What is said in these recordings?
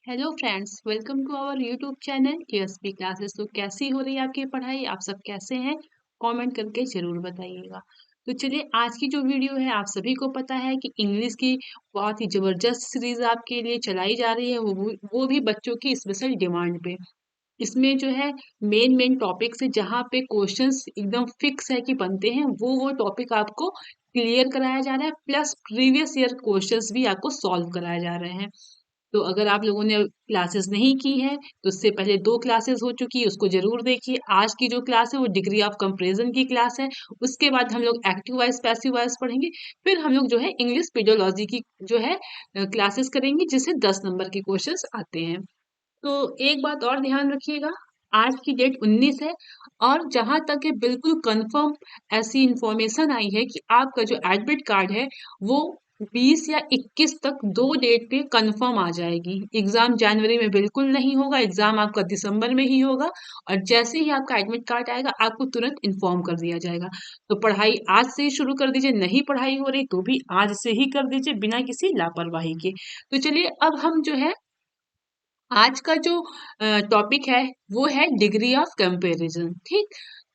Hello friends, welcome to our YouTube channel TSP classes. तो कैसी हो रही है आपकी पढ़ाई? आप सब कैसे हैं? कमेंट करके ज़रूर बताइएगा। तो चलिए, आज की जो वीडियो है, आप सभी को पता है कि इंग्लिश की बहुत ही ज़बरदस्त सीरीज़ आपके लिए चलाई जा रही है, वो भी बच्चों की स्पेशल डिमांड पे। इसमें जो है मेन टॉपिक्स है, जहाँ पे क्वेश्चंस एकदम फिक्स है कि बनते हैं, वो टॉपिक आपको क्लियर कराया जा रहा है, प्लस प्रीवियस ईयर क्वेश्चंस भी आपको सॉल्व कराए जा रहे हैं। तो अगर आप लोगों ने क्लासेस नहीं की है तो उससे पहले 2 क्लासेस हो चुकी है, उसको ज़रूर देखिए। आज की जो क्लास है वो डिग्री ऑफ कंपैरिज़न की क्लास है। उसके बाद हम लोग एक्टिव वॉइस, पैसिव वॉइस पढ़ेंगे। फिर हम लोग जो है इंग्लिश पीडियोलॉजी की जो है क्लासेस करेंगे, जिससे 10 नंबर के क्वेश्चंस आते हैं। तो एक बात और ध्यान रखिएगा, आज की डेट 19 है और जहाँ तक है बिल्कुल कंफर्म ऐसी इंफॉर्मेशन आई है कि आपका जो एडमिट कार्ड है वो 20 या 21 तक 2 डेट पे कंफर्म आ जाएगी। एग्जाम जनवरी में बिल्कुल नहीं होगा, एग्जाम आपका दिसंबर में ही होगा और जैसे ही आपका एडमिट कार्ड आएगा आपको तुरंत इन्फॉर्म कर दिया जाएगा। तो पढ़ाई आज से ही शुरू कर दीजिए, नहीं पढ़ाई हो रही तो भी आज से ही कर दीजिए बिना किसी लापरवाही के। तो चलिए, अब हम जो है आज का जो टॉपिक है वो है डिग्री ऑफ कंपैरिजन। ठीक,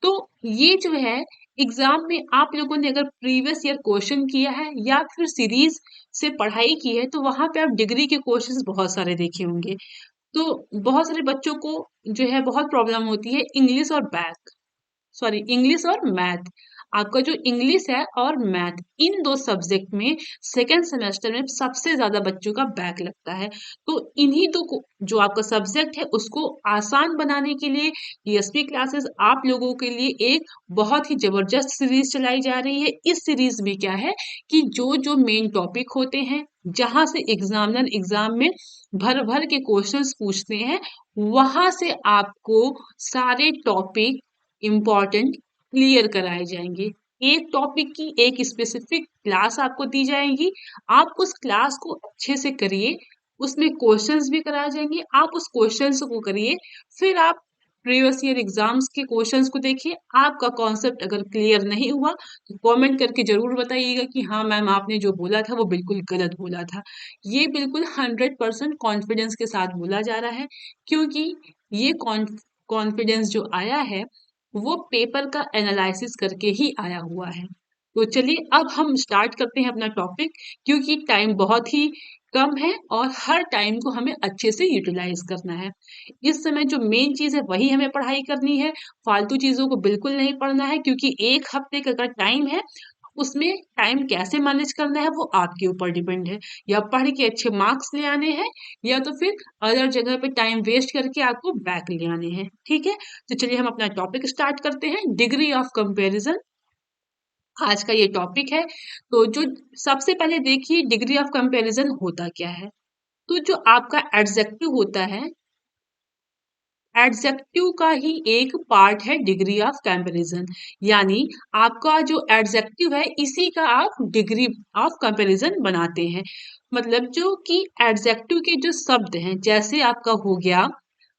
तो ये जो है एग्जाम में आप लोगों ने अगर प्रीवियस ईयर क्वेश्चन किया है या फिर सीरीज से पढ़ाई की है तो वहां पे आप डिग्री के क्वेश्चंस बहुत सारे देखे होंगे। तो बहुत सारे बच्चों को जो है बहुत प्रॉब्लम होती है इंग्लिश और मैथ। आपका जो इंग्लिश है और मैथ, इन दो सब्जेक्ट में सेकेंड सेमेस्टर में सबसे ज्यादा बच्चों का बैक लगता है। तो इन्हीं दो को जो आपका सब्जेक्ट है उसको आसान बनाने के लिए टीएसपी क्लासेस आप लोगों के लिए एक बहुत ही जबरदस्त सीरीज चलाई जा रही है। इस सीरीज में क्या है कि जो जो मेन टॉपिक होते हैं, जहां से एग्जामिनर एग्जाम में भर भर के क्वेश्चंस पूछते हैं, वहां से आपको सारे टॉपिक इम्पॉर्टेंट क्लियर कराए जाएंगे। एक टॉपिक की एक स्पेसिफिक क्लास आपको दी जाएगी, आप उस क्लास को अच्छे से करिए, उसमें क्वेश्चंस भी कराए जाएंगे, आप उस क्वेश्चंस को करिए। फिर आप प्रीवियस ईयर एग्जाम्स के क्वेश्चंस को देखिए। आपका कॉन्सेप्ट अगर क्लियर नहीं हुआ तो कमेंट करके जरूर बताइएगा कि हाँ मैम, आपने जो बोला था वो बिल्कुल गलत बोला था। ये बिल्कुल 100% कॉन्फिडेंस के साथ बोला जा रहा है, क्योंकि ये कॉन्फिडेंस जो आया है वो पेपर का एनालिसिस करके ही आया हुआ है। तो चलिए, अब हम स्टार्ट करते हैं अपना टॉपिक, क्योंकि टाइम बहुत ही कम है और हर टाइम को हमें अच्छे से यूटिलाइज करना है। इस समय जो मेन चीज है वही हमें पढ़ाई करनी है, फालतू चीजों को बिल्कुल नहीं पढ़ना है, क्योंकि एक हफ्ते का अगर टाइम है उसमें टाइम कैसे मैनेज करना है वो आपके ऊपर डिपेंड है। या पढ़ के अच्छे मार्क्स ले आने हैं या तो फिर अदर जगह पे टाइम वेस्ट करके आपको बैक ले आने हैं। ठीक है, तो चलिए हम अपना टॉपिक स्टार्ट करते हैं, डिग्री ऑफ कंपैरिजन। आज का ये टॉपिक है। तो जो सबसे पहले देखिए, डिग्री ऑफ कंपैरिजन होता क्या है। तो जो आपका एडजेक्टिव होता है, एडजेक्टिव का ही एक पार्ट है डिग्री ऑफ कंपैरिजन। यानी आपका जो एडजेक्टिव है इसी का आप डिग्री ऑफ कंपैरिजन बनाते हैं। मतलब जो कि एडजेक्टिव के जो शब्द हैं, जैसे आपका हो गया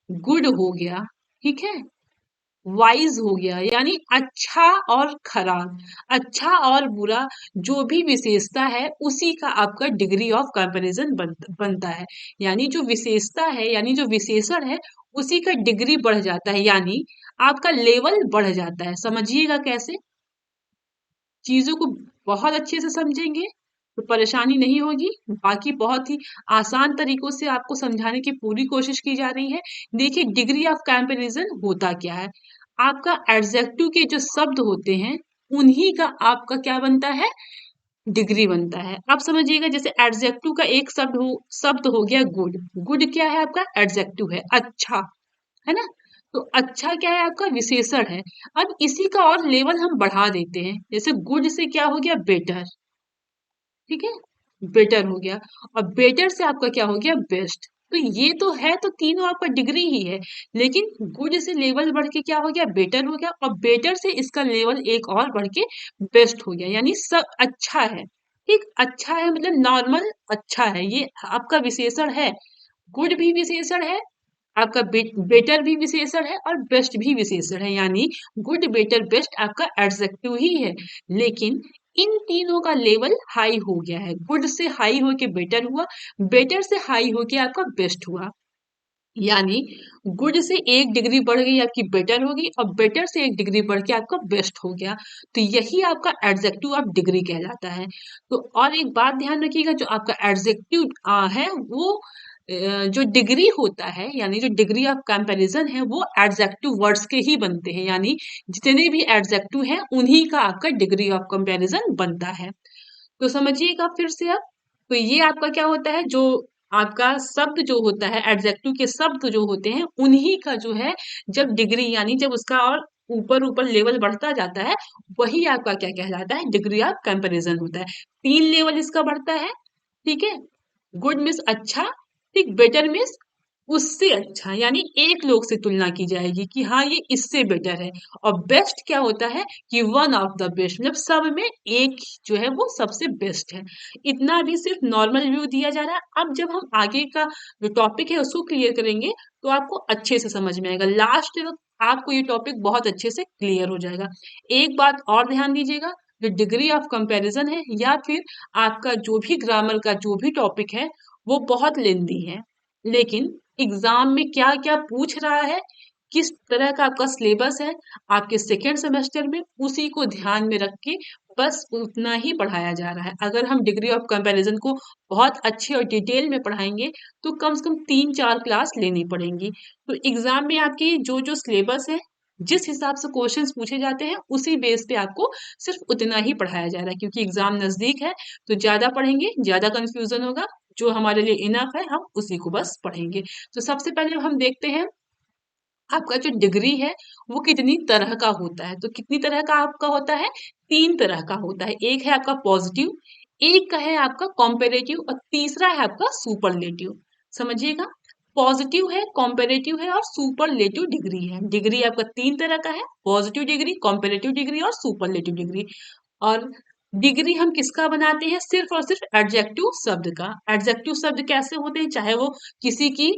गुड, हो गया, ठीक है, वाइज हो गया यानी अच्छा और खराब, अच्छा और बुरा, जो भी विशेषता है उसी का आपका डिग्री ऑफ कंपैरिजन बनता है। यानी जो विशेषता है यानी जो विशेषण है उसी का डिग्री बढ़ जाता है, यानी आपका लेवल बढ़ जाता है। समझिएगा कैसे, चीजों को बहुत अच्छे से समझेंगे तो परेशानी नहीं होगी। बाकी बहुत ही आसान तरीकों से आपको समझाने की पूरी कोशिश की जा रही है। देखिए, डिग्री ऑफ कंपैरिजन होता क्या है। आपका एडजेक्टिव के जो शब्द होते हैं उन्हीं का आपका क्या बनता है, डिग्री बनता है। अब समझिएगा, जैसे एडजेक्टिव का एक शब्द हो गया गुड। गुड क्या है, आपका एडजेक्टिव है, अच्छा, है ना। तो अच्छा क्या है, आपका विशेषण है। अब इसी का और लेवल हम बढ़ा देते हैं, जैसे गुड से क्या हो गया, बेटर, ठीक है, बेटर हो गया। और बेटर से आपका क्या हो गया, बेस्ट। तो ये तो है, तो तीनों आपका डिग्री ही है। लेकिन गुड से लेवल बढ़ के क्या हो गया, बेटर हो गया, और बेटर से इसका लेवल एक और बढ़ के बेस्ट हो गया, यानी सब अच्छा है। ठीक, अच्छा है मतलब नॉर्मल अच्छा है, ये आपका विशेषण है। गुड भी विशेषण है, आपका बेटर भी विशेषण है और बेस्ट भी विशेषण है, यानी गुड, बेटर, बेस्ट आपका एडजेक्टिव ही है। लेकिन इन तीनों का लेवल हाई हो गया है। गुड से हाई होके बेटर हुआ, बेटर से हाई होके आपका बेस्ट हुआ। यानी गुड से एक डिग्री बढ़ गई आपकी बेटर होगी और बेटर से एक डिग्री बढ़ के आपका बेस्ट हो गया। तो यही आपका एडजेक्टिव ऑफ डिग्री कहलाता है। तो और एक बात ध्यान रखिएगा, जो आपका एडजेक्टिव है वो जो डिग्री होता है, यानी जो डिग्री ऑफ कंपैरिजन है वो एडजेक्टिव वर्ड्स के ही बनते हैं, यानी जितने भी एडजेक्टिव हैं उन्हीं का आपका डिग्री ऑफ कंपैरिजन बनता है। तो समझिएगा फिर से अब। तो ये आपका क्या होता है, जो आपका शब्द जो होता है, एडजेक्टिव के शब्द जो होते हैं उन्हीं का जो है, जब डिग्री यानी जब उसका और ऊपर ऊपर लेवल बढ़ता जाता है, वही आपका क्या कहलाता है, डिग्री ऑफ कंपैरिजन होता है। 3 लेवल इसका बढ़ता है, ठीक है। गुड मीन्स अच्छा, ठीक। बेटर मीन्स उससे अच्छा, यानी एक लोग से तुलना की जाएगी कि हाँ ये इससे बेटर है। और बेस्ट क्या होता है कि वन ऑफ द बेस्ट, मतलब सब में एक जो है वो सबसे बेस्ट है। इतना भी सिर्फ नॉर्मल व्यू दिया जा रहा है। अब जब हम आगे का जो टॉपिक है उसको क्लियर करेंगे तो आपको अच्छे से समझ में आएगा, लास्ट तक आपको ये टॉपिक बहुत अच्छे से क्लियर हो जाएगा। एक बात और ध्यान दीजिएगा, जो डिग्री ऑफ कंपैरिजन है या फिर आपका जो भी ग्रामर का जो भी टॉपिक है वो बहुत लेंदी है, लेकिन एग्जाम में क्या क्या पूछ रहा है, किस तरह का आपका सिलेबस है आपके सेकेंड सेमेस्टर में, उसी को ध्यान में रख के बस उतना ही पढ़ाया जा रहा है। अगर हम डिग्री ऑफ कंपैरिजन को बहुत अच्छे और डिटेल में पढ़ाएंगे तो कम से कम 3-4 क्लास लेनी पड़ेंगी। तो एग्जाम में आपकी जो जो सिलेबस है, जिस हिसाब से क्वेश्चंस पूछे जाते हैं उसी बेस पे आपको सिर्फ उतना ही पढ़ाया जा रहा है, क्योंकि एग्जाम नजदीक है तो ज्यादा पढ़ेंगे ज्यादा कंफ्यूजन होगा। जो हमारे लिए इनफ है हम उसी को बस पढ़ेंगे। तो सबसे पहले हम देखते हैं आपका जो डिग्री है वो कितनी तरह का होता है। तो कितनी तरह का आपका होता है, 3 तरह का होता है। एक है आपका पॉजिटिव, एक का है आपका कॉम्पेरेटिव और तीसरा है आपका सुपरलेटिव। समझिएगा, पॉजिटिव है, कॉम्पेरेटिव है और सुपरलेटिव डिग्री है। डिग्री आपका 3 तरह का है, पॉजिटिव डिग्री, कॉम्पेरेटिव डिग्री और सुपरलेटिव डिग्री। और डिग्री हम किसका बनाते हैं, सिर्फ और सिर्फ एडजेक्टिव शब्द का। एडजेक्टिव शब्द कैसे होते हैं, चाहे वो किसी की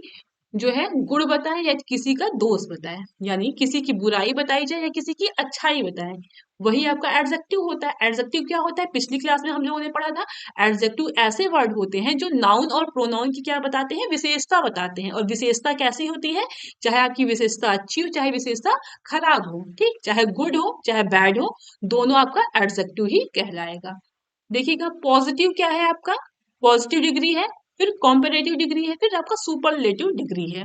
जो है गुण बताए या किसी का दोष बताए, यानी किसी की बुराई बताई जाए या किसी की अच्छाई बताए, वही आपका एडजेक्टिव होता है। एडजेक्टिव क्या होता है, पिछली क्लास में हम लोगों ने पढ़ा था, एडजेक्टिव ऐसे वर्ड होते हैं जो नाउन और प्रोनाउन की क्या बताते हैं, विशेषता बताते हैं। और विशेषता कैसी होती है, चाहे आपकी विशेषता अच्छी हो चाहे विशेषता खराब हो, ठीक, चाहे गुड हो चाहे बैड हो, दोनों आपका एडजेक्टिव ही कहलाएगा। देखिएगा, पॉजिटिव क्या है आपका, पॉजिटिव डिग्री है, फिर कॉम्पेरेटिव डिग्री है, फिर आपका सुपरलेटिव डिग्री है।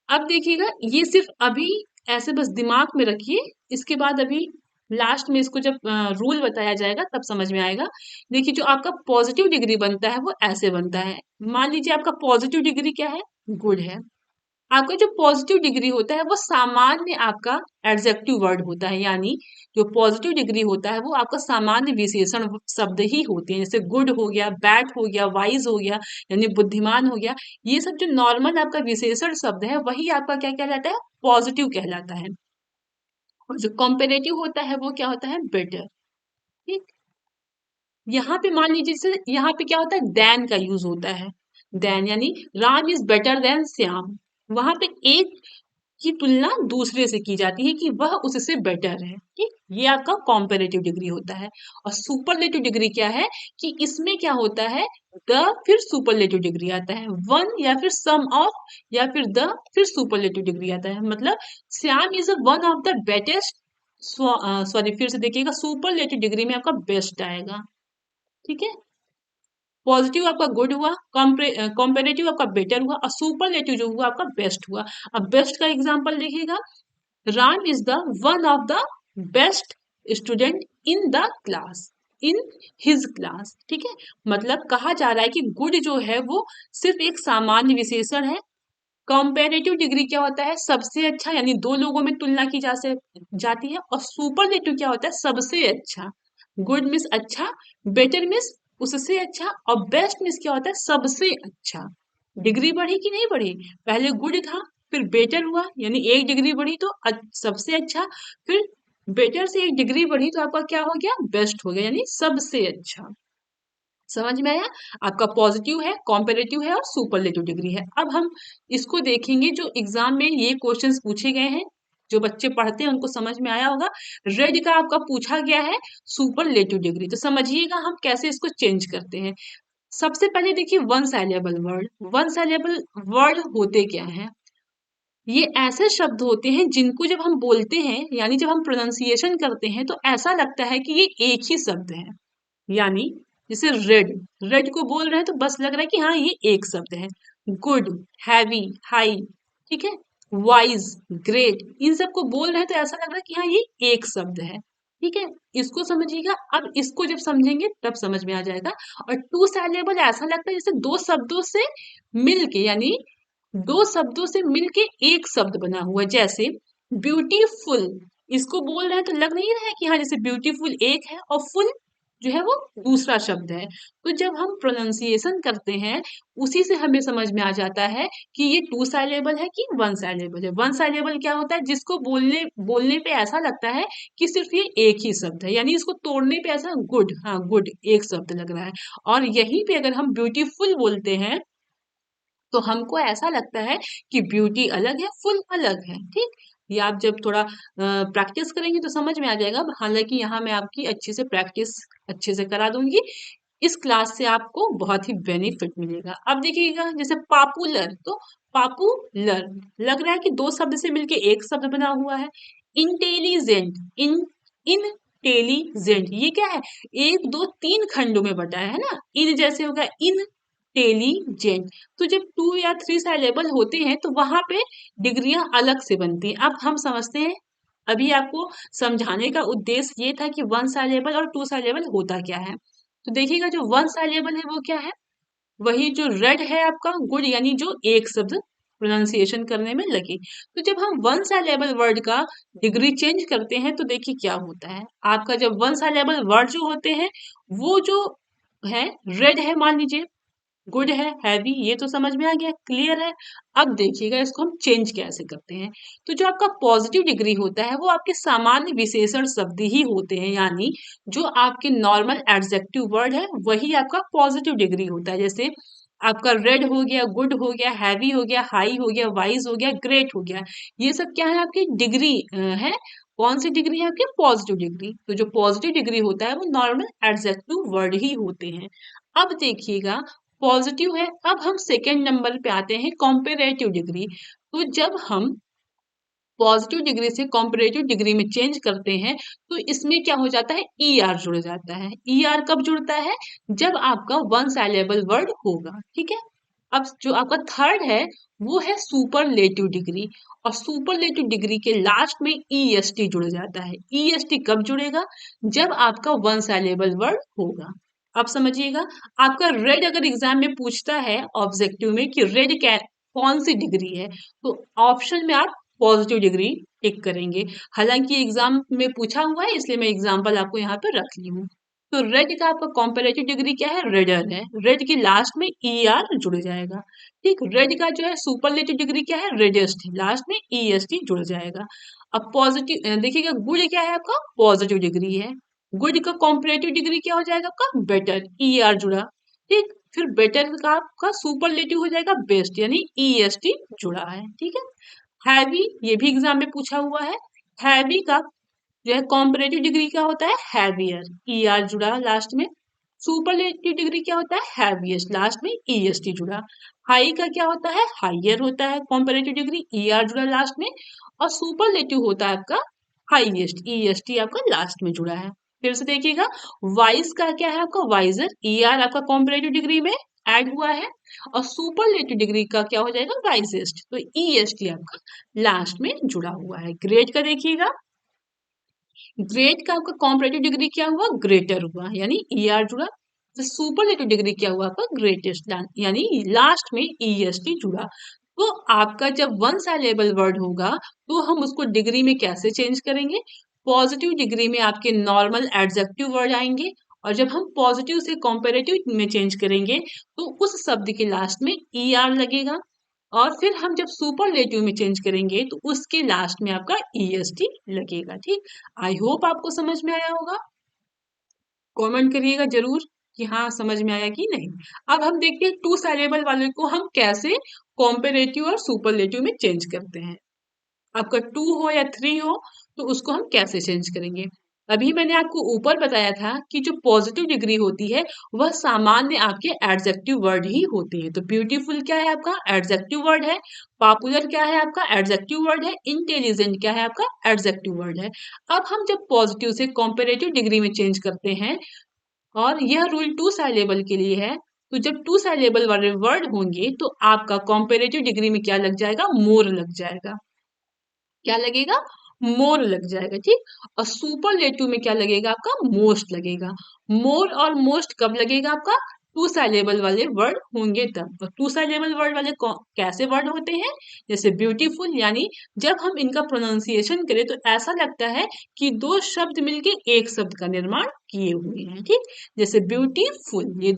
अब देखिएगा, ये सिर्फ अभी ऐसे बस दिमाग में रखिए, इसके बाद अभी लास्ट में इसको जब रूल बताया जाएगा तब समझ में आएगा। देखिए, जो आपका पॉजिटिव डिग्री बनता है वो ऐसे बनता है। मान लीजिए आपका पॉजिटिव डिग्री क्या है, गुड है। आपका जो पॉजिटिव डिग्री होता है वो सामान्य आपका एडजेक्टिव वर्ड होता है, यानी जो पॉजिटिव डिग्री होता है वो आपका सामान्य विशेषण शब्द ही होते हैं, जैसे गुड हो गया, बैड हो गया, वाइज हो गया, यानी बुद्धिमान हो गया। ये सब जो नॉर्मल आपका विशेषण शब्द है वही आपका क्या कहलाता है, पॉजिटिव कहलाता है। और जो कॉम्पेरेटिव होता है वो क्या होता है, बेटर, ठीक। यहाँ पे मान लीजिए, जैसे यहाँ पे क्या होता है, देन का यूज होता है। देन यानी Ram is better then Shyam, वहां पे एक की तुलना दूसरे से की जाती है कि वह उससे बेटर है, ठीक। ये आपका कॉम्पेरेटिव डिग्री होता है। और सुपरलेटिव डिग्री क्या है कि इसमें क्या होता है, द फिर सुपरलेटिव डिग्री आता है, वन या फिर सम ऑफ या फिर द फिर सुपरलेटिव डिग्री आता है। मतलब Shyam is a one of the bestest, sorry फिर से देखिएगा, सुपरलेटिव डिग्री में आपका बेस्ट आएगा, ठीक है। पॉजिटिव आपका गुड हुआ, कॉम्पेरेटिव आपका बेटर हुआ और सुपरलेटिव जो हुआ आपका बेस्ट हुआ। अब बेस्ट का एग्जांपल देखिएगा, Ram is the one of the best student in the class, in his class, ठीक है। मतलब कहा जा रहा है कि गुड जो है वो सिर्फ एक सामान्य विशेषण है। कंपेरेटिव डिग्री क्या होता है, सबसे अच्छा, यानी दो लोगों में तुलना की जाती है। और सुपरलेटिव क्या होता है, सबसे अच्छा। गुड मीन्स अच्छा, बेटर मीन्स उससे अच्छा, और बेस्ट मीन्स क्या होता है, सबसे अच्छा। डिग्री बढ़ी कि नहीं बढ़ी, पहले गुड था फिर बेटर हुआ, यानी एक डिग्री बढ़ी तो सबसे अच्छा, फिर बेटर से एक डिग्री बढ़ी तो आपका क्या हो गया, बेस्ट हो गया, यानी सबसे अच्छा। समझ में आया, आपका पॉजिटिव है, कॉम्पेरेटिव है और सुपरलेटिव डिग्री है। अब हम इसको देखेंगे, जो एग्जाम में ये क्वेश्चंस पूछे गए हैं, जो बच्चे पढ़ते हैं उनको समझ में आया होगा। रेड का आपका पूछा गया है सुपरलेटिव डिग्री, तो समझिएगा हम कैसे इसको चेंज करते हैं। सबसे पहले देखिए one syllable word. One syllable word होते क्या हैं? ये ऐसे शब्द होते हैं जिनको जब हम बोलते हैं यानी जब हम प्रोनाउंसिएशन करते हैं तो ऐसा लगता है कि ये एक ही शब्द है। यानी जैसे रेड, रेड को बोल रहे हैं तो बस लग रहा है कि हाँ ये एक शब्द है। गुड, हैवी, हाई, ठीक है, वाइज, ग्रेट, इन सबको बोल रहे हैं तो ऐसा लग रहा है कि हाँ ये एक शब्द है। ठीक है, इसको समझिएगा। अब इसको जब समझेंगे तब समझ में आ जाएगा। और टू साइलेबल ऐसा लगता है जैसे दो शब्दों से मिलके, यानी दो शब्दों से मिलके एक शब्द बना हुआ है। जैसे ब्यूटीफुल, इसको बोल रहे हैं तो लग नहीं रहा है कि हाँ जैसे ब्यूटीफुल एक है और फुल जो है वो दूसरा शब्द है। तो जब हम प्रोनाउंसिएशन करते हैं उसी से हमें समझ में आ जाता है कि ये टू साइलेबल है कि वन साइलेबल है। वन साइलेबल क्या होता है? जिसको बोलने बोलने पे ऐसा लगता है कि सिर्फ ये एक ही शब्द है, यानी इसको तोड़ने पे ऐसा गुड, हाँ गुड एक शब्द लग रहा है। और यहीं पे अगर हम ब्यूटीफुल बोलते हैं तो हमको ऐसा लगता है कि ब्यूटी अलग है, फुल अलग है। ठीक, ये आप जब थोड़ा प्रैक्टिस करेंगे तो समझ में आ जाएगा। हालांकि यहाँ मैं आपकी अच्छे से प्रैक्टिस अच्छे से करा दूंगी। इस क्लास से आपको बहुत ही बेनिफिट मिलेगा। अब देखिएगा जैसे पॉपुलर, तो पॉपुलर लग रहा है कि दो शब्द से मिलके एक शब्द बना हुआ है। इंटेलिजेंट, इंटेलिजेंट, ये क्या है? एक दो तीन खंडों में बटा है ना। इन जैसे होगा इन टेलीजेंट। तो जब टू या थ्री साइलेबल होते हैं तो वहां पे डिग्रियां अलग से बनती हैं। अब हम समझते हैं, अभी आपको समझाने का उद्देश्य ये था कि वन साइलेबल और टू साइलेबल होता क्या है। तो देखिएगा जो वन साइलेबल है वो क्या है? वही जो रेड है आपका गुड, यानी जो एक शब्द प्रोनाउंसिएशन करने में लगे। तो जब हम वन साइलेबल वर्ड का डिग्री चेंज करते हैं तो देखिए क्या होता है। आपका जब वन साइलेबल वर्ड जो होते हैं वो जो है रेड है मान लीजिए, गुड है, हैवी, ये तो समझ में आ गया, क्लियर है। अब देखिएगा इसको हम चेंज कैसे करते हैं। तो जो आपका पॉजिटिव डिग्री होता है वो आपके सामान्य विशेषण शब्द ही होते हैं, यानी जो आपके नॉर्मल एडजेक्टिव वर्ड है वही आपका पॉजिटिव डिग्री होता है। जैसे आपका रेड हो गया, गुड हो गया, हैवी हो गया, हाई हो गया, वाइज हो गया, ग्रेट हो गया, ये सब क्या है? आपकी डिग्री है। कौन सी डिग्री है? आपकी पॉजिटिव डिग्री। तो जो पॉजिटिव डिग्री होता है वो नॉर्मल एडजेक्टिव वर्ड ही होते हैं। अब देखिएगा पॉजिटिव है। अब हम सेकेंड नंबर पे आते हैं कॉम्पेरेटिव डिग्री। तो जब हम पॉजिटिव डिग्री से कॉम्परेटिव डिग्री में चेंज करते हैं तो इसमें क्या हो जाता है? ई आर जुड़ जाता है। ई आर कब जुड़ता है? जब आपका वन साइलेबल वर्ड होगा। ठीक है, अब जो आपका थर्ड है वो है सुपरलेटिव डिग्री। और सुपरलेटिव डिग्री के लास्ट में ई एस टी जुड़ जाता है। ई एस टी कब जुड़ेगा? जब आपका वन साइलेबल वर्ड होगा। अब समझिएगा, आपका रेड अगर एग्जाम में पूछता है ऑब्जेक्टिव में कि रेड क्या, कौन सी डिग्री है, तो ऑप्शन में आप पॉजिटिव डिग्री टिक करेंगे। हालांकि एग्जाम में पूछा हुआ है इसलिए मैं एग्जाम्पल आपको यहाँ पर रख ली हूँ। तो रेड का आपका कॉम्पेरेटिव डिग्री क्या है? रेडर है। रेड के लास्ट में ई आर जुड़ जाएगा। ठीक, रेड का जो है सुपरलेटिव डिग्री क्या है? रेडेस्ट, लास्ट में ई एस टी जुड़ जाएगा। अब पॉजिटिव देखिएगा, गुड क्या है आपका? पॉजिटिव डिग्री है। गुड का कॉम्पेरेटिव डिग्री क्या हो जाएगा आपका? बेटर, ई आर जुड़ा। ठीक, फिर बेटर का आपका सुपरलेटिव हो जाएगा बेस्ट, यानी ई एस टी जुड़ा है। ठीक है, हैवी ये भी एग्जाम में पूछा हुआ है। हैवी का जो है कॉम्परेटिव डिग्री क्या होता है? हैवियर, ई आर जुड़ा लास्ट में। सुपरलेटिव डिग्री क्या होता है? हैवीएस्ट, लास्ट में ई एस टी जुड़ा। हाई का क्या होता है? हाइयर होता है कॉम्परेटिव डिग्री, ई आर जुड़ा लास्ट में। और सुपरलेटिव होता है आपका हाईएस्ट, ई एस टी आपका लास्ट में जुड़ा है। फिर से देखिएगा, वाइज का क्या है आपका? वाइजर, ई आर आपका कॉम्परेटिव डिग्री में ऐड हुआ है। और सुपरलेटिव डिग्री का क्या हो जाएगा? वाइजेस्ट, तो ई एस टी आपका लास्ट में जुड़ा हुआ है। ग्रेड का देखिएगा, ग्रेट का आपका कॉम्परेटिव डिग्री क्या हुआ? ग्रेटर हुआ, यानी ई आर जुड़ा। तो सुपरलेटिव डिग्री क्या हुआ आपका? ग्रेटेस्ट, यानी लास्ट में ई एस टी जुड़ा। तो आपका जब वन साइलेबल वर्ड होगा तो हम उसको डिग्री में कैसे चेंज करेंगे? पॉजिटिव डिग्री में आपके नॉर्मल एडजेक्टिव वर्ड आएंगे। और जब हम पॉजिटिव से कॉम्पेरेटिव में चेंज करेंगे तो उस शब्द के लास्ट में ई आर लगेगा। और फिर हम जब सुपरलेटिव में चेंज करेंगे तो उसके लास्ट में आपका ईएसटी लगेगा। ठीक, आई होप आपको समझ में आया होगा। कमेंट करिएगा जरूर कि हाँ समझ में आया कि नहीं। अब हम देखते हैं टू साइलेबल वाले को हम कैसे कॉम्पेरेटिव और सुपरलेटिव में चेंज करते हैं। आपका टू हो या थ्री हो तो उसको हम कैसे चेंज करेंगे। अभी मैंने आपको ऊपर बताया था कि जो पॉजिटिव डिग्री होती है वह सामान्य आपके एडजेक्टिव वर्ड ही होते हैं। तो ब्यूटीफुल क्या है आपका एडजेक्टिव वर्ड है, पॉपुलर क्या है आपका एडजेक्टिव वर्ड है, इंटेलिजेंट क्या है आपका एडजेक्टिव वर्ड है। अब हम जब पॉजिटिव से कॉम्पेरेटिव डिग्री में चेंज करते हैं, और यह रूल टू साइलेबल के लिए है, तो जब टू साइलेबल वाले वर्ड होंगे तो आपका कॉम्पेरेटिव डिग्री में क्या लग जाएगा, मोर लग जाएगा। क्या लगेगा, मोर लग जाएगा, ठीक। और सुपरलेटिव में क्या लगेगा आपका, मोस्ट लगेगा। मोर और मोस्ट कब लगेगा आपका, टू साइलेबल वाले वर्ड होंगे तब। और टू साइलेबल वर्ड वाले कैसे वर्ड होते हैं, जैसे ब्यूटीफुल, यानी जब हम इनका प्रोनाउंसिएशन करें तो ऐसा लगता है कि दो शब्द मिलके एक शब्द का निर्माण किए हुए हैं, ठीक। जैसे ब्यूटीफुल, ये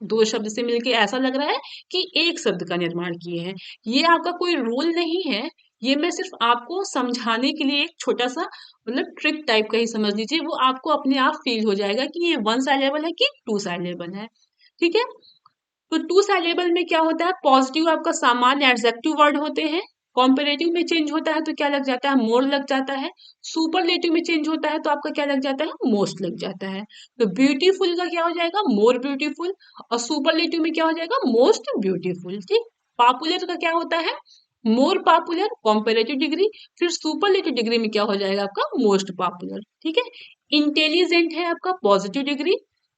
दो शब्द से मिलके ऐसा लग रहा है कि एक शब्द का निर्माण किए हैं। ये आपका कोई रूल नहीं है, ये मैं सिर्फ आपको समझाने के लिए एक छोटा सा मतलब ट्रिक टाइप का ही समझ लीजिए, वो आपको अपने आप फील हो जाएगा कि ये वन साइलेबल है कि टू साइलेबल है, ठीक है। तो टू साइलेबल में क्या होता है, पॉजिटिव आपका सामान्य एडजेक्टिव वर्ड होते हैं, कॉम्पेरेटिव में चेंज होता है तो क्या लग जाता है, मोर लग जाता है। सुपरलेटिव में चेंज होता है तो आपका क्या लग जाता है, मोस्ट लग जाता है। तो ब्यूटीफुल का क्या हो जाएगा, मोर ब्यूटीफुल, और सुपरलेटिव में क्या हो जाएगा, मोस्ट ब्यूटीफुल, ठीक। पॉपुलर का क्या होता है, मोर पॉपुलर कॉम्पेरेटिव डिग्री, फिर सुपरलेटिव डिग्री में क्या हो जाएगा आपका, मोस्ट पॉपुलर, ठीक है। इंटेलिजेंट है आपका पॉजिटिव डिग्री,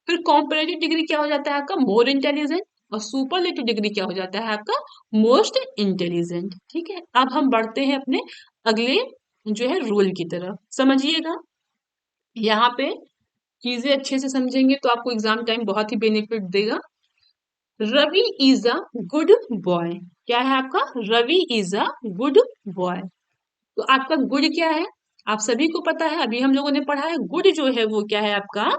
फिर कॉम्पेरेटिव डिग्री क्या हो जाता है आपका, मोर इंटेलिजेंट, और सुपरलेटिव डिग्री क्या हो जाता है आपका, मोस्ट इंटेलिजेंट, ठीक है। अब हम बढ़ते हैं अपने अगले जो है रूल की तरफ, समझिएगा। यहाँ पे चीजें अच्छे से समझेंगे तो आपको एग्जाम टाइम बहुत ही बेनिफिट देगा। Ravi is a good boy, क्या है आपका, Ravi is a good boy. तो आपका गुड क्या है, आप सभी को पता है, अभी हम लोगों ने पढ़ा है, गुड जो है वो क्या है आपका,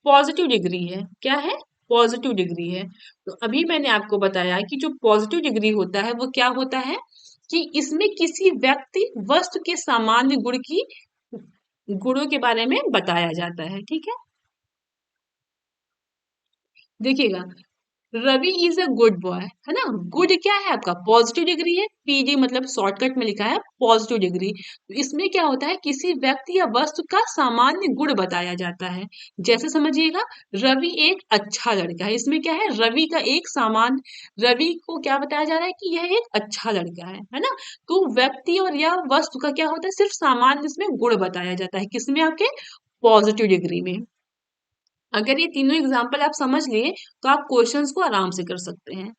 पॉजिटिव डिग्री है, क्या है, पॉजिटिव डिग्री है। तो अभी मैंने आपको बताया कि जो पॉजिटिव डिग्री होता है वो क्या होता है, कि इसमें किसी व्यक्ति वस्तु के सामान्य गुण की गुणों के बारे में बताया जाता है, ठीक है। देखिएगा, Ravi is a good boy, है ना, गुड क्या है आपका, पॉजिटिव डिग्री है, पीडी मतलब शॉर्टकट में लिखा है पॉजिटिव डिग्री। तो इसमें क्या होता है, किसी व्यक्ति या वस्तु का सामान्य गुण बताया जाता है। जैसे समझिएगा, रवि एक अच्छा लड़का है, इसमें क्या है, रवि का एक सामान्य, रवि को क्या बताया जा रहा है कि यह एक अच्छा लड़का है ना। तो व्यक्ति और या वस्तु का क्या होता है, सिर्फ सामान्य इसमें गुण बताया जाता है, किसमें, आपके पॉजिटिव डिग्री में। अगर ये तीनों एग्जाम्पल आप समझ लिए तो आप क्वेश्चंस को आराम से कर सकते हैं।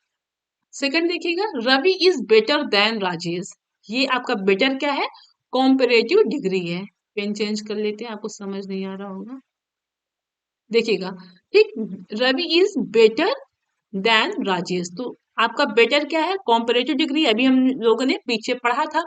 सेकंड देखिएगा, Ravi is better than Rajesh, ये आपका बेटर क्या है, कॉम्पेरेटिव डिग्री है। पेन चेंज कर लेते हैं, आपको समझ नहीं आ रहा होगा, देखिएगा, ठीक। Ravi is better than Rajesh, तो आपका बेटर क्या है, कॉम्पेरेटिव डिग्री, अभी हम लोगों ने पीछे पढ़ा था।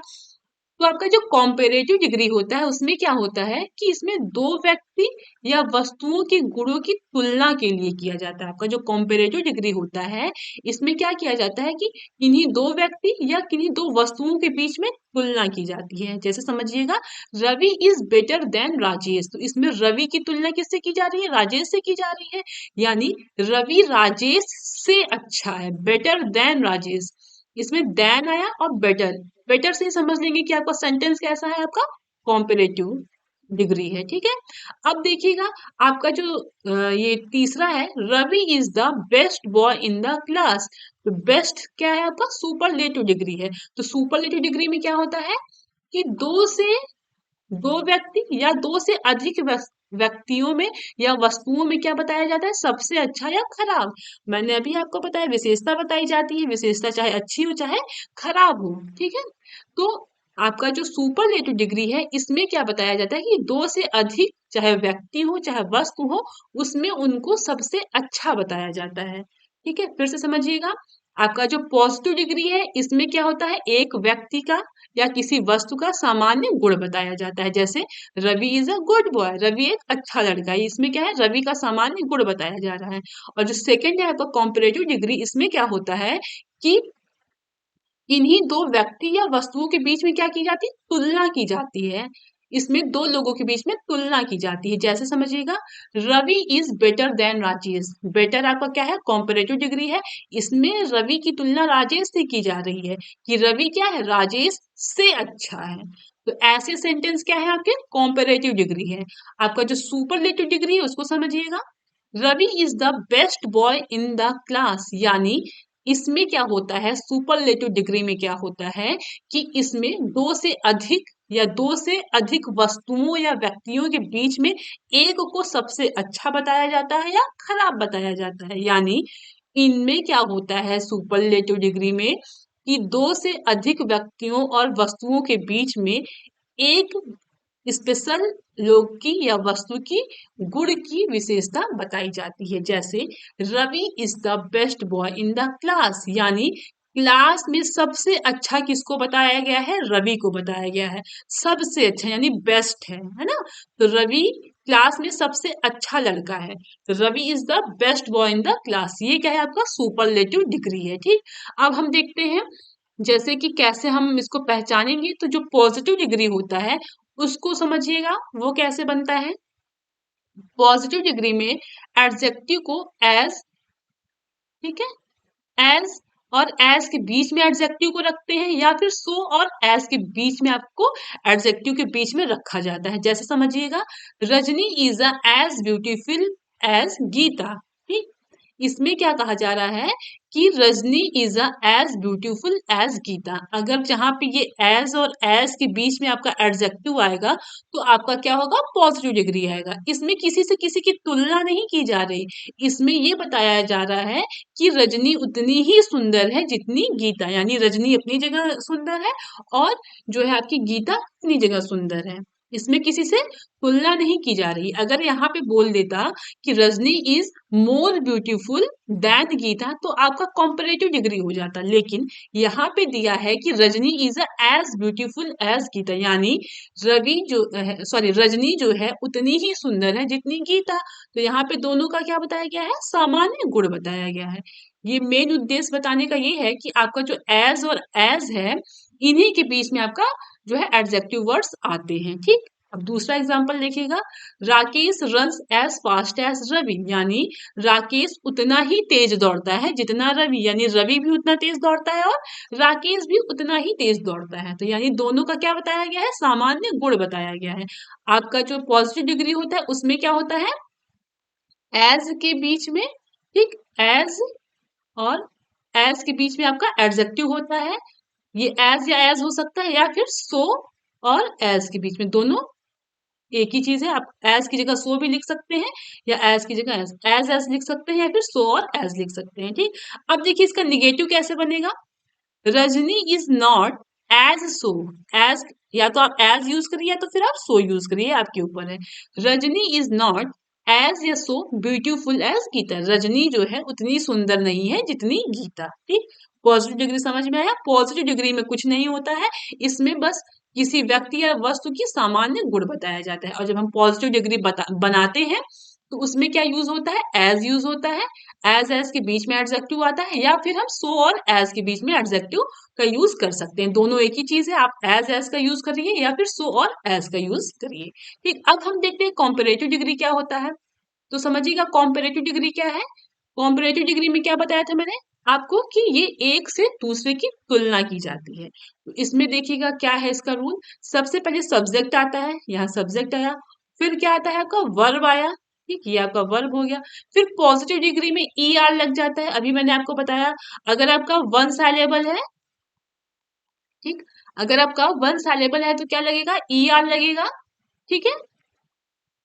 तो आपका जो कॉम्पेरेटिव डिग्री होता है उसमें क्या होता है कि इसमें दो व्यक्ति या वस्तुओं के गुणों की तुलना के लिए किया जाता है। आपका जो कॉम्पेरेटिव डिग्री होता है इसमें क्या किया जाता है कि किन्हीं दो व्यक्ति या किन्हीं दो वस्तुओं के बीच में तुलना की जाती है। जैसे समझिएगा, Ravi is better than Rajesh, तो इसमें रवि की तुलना किससे की जा रही है, राजेश से की जा रही है, यानी रवि राजेश से अच्छा है, बेटर देन राजेश। इसमें देन आया और बेटर, बेटर से ही समझ लेंगे कि आपका सेंटेंस कैसा है, आपका कॉम्पेरेटिव डिग्री है, ठीक है। अब देखिएगा, आपका जो ये तीसरा है, Ravi is the best boy in the class, तो बेस्ट क्या है आपका, सुपरलेटिव डिग्री है। तो सुपरलेटिव डिग्री में क्या होता है कि दो व्यक्ति या दो से अधिक व्यक्तियों में या वस्तुओं में क्या बताया जाता है, सबसे अच्छा या खराब। मैंने अभी आपको बताया, विशेषता बताई जाती है, विशेषता चाहे अच्छी हो चाहे खराब हो, ठीक है। तो आपका जो सुपरलेटिव डिग्री है इसमें क्या बताया जाता है कि दो से अधिक चाहे व्यक्ति हो चाहे वस्तु हो, उसमें उनको सबसे अच्छा बताया जाता है, ठीक है। फिर से समझिएगा, आपका जो पॉजिटिव डिग्री है इसमें क्या होता है, एक व्यक्ति का या किसी वस्तु का सामान्य गुण बताया जाता है। जैसे Ravi is a good boy, Ravi एक अच्छा लड़का है, इसमें क्या है, रवि का सामान्य गुण बताया जा रहा है। और जो सेकंड है आपका कॉम्परेटिव डिग्री, इसमें क्या होता है कि इन्हीं दो व्यक्ति या वस्तुओं के बीच में क्या की जाती है, तुलना की जाती है। इसमें दो लोगों के बीच में तुलना की जाती है। जैसे समझिएगा, Ravi is better than Rajesh. Better आपका क्या है, कॉम्परेटिव डिग्री है। इसमें रवि की तुलना राजेश से की जा रही है कि रवि क्या है, राजेश से अच्छा है। तो ऐसे सेंटेंस क्या है आपके, कॉम्परेटिव डिग्री है। आपका जो सुपरलेटिव डिग्री है उसको समझिएगा, Ravi is the best boy in the class. यानी इसमें क्या होता है, सुपरलेटिव डिग्री में क्या होता है कि इसमें दो से अधिक या दो से अधिक वस्तुओं या व्यक्तियों के बीच में एक को सबसे अच्छा बताया जाता है या खराब बताया जाता है। यानी इनमें क्या होता है सुपरलेटिव डिग्री में कि दो से अधिक व्यक्तियों और वस्तुओं के बीच में एक स्पेशल लोग की या वस्तु की गुण की विशेषता बताई जाती है। जैसे Ravi is the best boy in the class, यानी क्लास में सबसे अच्छा किसको बताया गया है, रवि को बताया गया है। सबसे अच्छा यानी बेस्ट है ना। तो रवि क्लास में सबसे अच्छा लड़का है, तो Ravi is the best boy in the class. ये क्या है आपका सुपरलेटिव डिग्री है। ठीक, अब हम देखते हैं जैसे कि कैसे हम इसको पहचानेंगे। तो जो पॉजिटिव डिग्री होता है उसको समझिएगा, वो कैसे बनता है। पॉजिटिव डिग्री में एडजेक्टिव को एज, ठीक है, एज और एज के बीच में एडजेक्टिव को रखते हैं, या फिर सो और एज के बीच में आपको एडजेक्टिव के बीच में रखा जाता है। जैसे समझिएगा, Rajni is a as beautiful as Geeta. ठीक, इसमें क्या कहा जा रहा है कि Rajni is a as beautiful as Geeta. अगर जहां पे ये एज और एज के बीच में आपका एडजेक्टिव आएगा तो आपका क्या होगा, पॉजिटिव डिग्री आएगा। इसमें किसी से किसी की तुलना नहीं की जा रही, इसमें ये बताया जा रहा है कि रजनी उतनी ही सुंदर है जितनी गीता, यानी रजनी अपनी जगह सुंदर है और जो है आपकी गीता अपनी जगह सुंदर है। इसमें किसी से तुलना नहीं की जा रही। अगर यहाँ पे बोल देता कि Rajni is more beautiful than Geeta तो आपका कॉम्परेटिव डिग्री हो जाता, लेकिन यहाँ पे दिया है कि Rajni is as beautiful as Geeta, यानी रवि जो है, सॉरी, रजनी जो है उतनी ही सुंदर है जितनी गीता। तो यहाँ पे दोनों का क्या बताया गया है, सामान्य गुण बताया गया है। ये मेन उद्देश्य बताने का ये है कि आपका जो एज और एज है इन्हीं के बीच में आपका जो है एडजेक्टिव वर्ड्स आते हैं। ठीक, अब दूसरा एग्जांपल देखिएगा, Rakesh runs as fast as Ravi, यानी राकेश उतना ही तेज दौड़ता है जितना रवि, यानी रवि भी उतना तेज दौड़ता है और राकेश भी उतना ही तेज दौड़ता है। तो यानी दोनों का क्या बताया गया है, सामान्य गुण बताया गया है। आपका जो पॉजिटिव डिग्री होता है उसमें क्या होता है, एज के बीच में, ठीक, एज और एज के बीच में आपका एडजेक्टिव होता है। ये एज या एज हो सकता है, या फिर सो और एज के बीच में, दोनों एक ही चीज है। आप एज की जगह सो भी लिख सकते हैं या एज की जगह एज एज लिख सकते हैं, या फिर सो और एज लिख सकते हैं। ठीक, अब देखिए इसका निगेटिव कैसे बनेगा, Rajni is not as so, as या तो आप एज यूज करिए या तो फिर आप सो यूज करिए, आपके ऊपर है। रजनी इज नॉट एज या so beautiful as Geeta, Rajni जो है उतनी सुंदर नहीं है जितनी गीता। ठीक, पॉजिटिव डिग्री समझ में आया। पॉजिटिव डिग्री में कुछ नहीं होता है, इसमें बस किसी व्यक्ति या वस्तु की सामान्य गुण बताया जाता है। और जब हम पॉजिटिव डिग्री बनाते हैं तो उसमें क्या यूज होता है, एज यूज होता है। एज के बीच में एडजेक्टिव आता है, या फिर हम सो और एज के बीच में एडजेक्टिव का यूज कर सकते हैं। दोनों एक ही चीज है, आप एज का यूज करिए या फिर सो और एज का यूज करिए। ठीक, अब हम देखते हैं कॉम्परेटिव डिग्री क्या होता है। तो समझिएगा कॉम्परेटिव डिग्री क्या है। कॉम्परेटिव डिग्री में क्या बताया था मैंने आपको कि ये एक से दूसरे की तुलना की जाती है। तो इसमें देखिएगा क्या है इसका रूल। सबसे पहले सब्जेक्ट आता है, यहाँ सब्जेक्ट आया, फिर क्या आता है आपका वर्ब आया। ठीक, ये आपका वर्ब हो गया। फिर पॉजिटिव डिग्री में ई आर लग जाता है। अभी मैंने आपको बताया अगर आपका वन साइलेबल है, ठीक, अगर आपका वन साइलेबल है तो क्या लगेगा, ई आर लगेगा। ठीक है,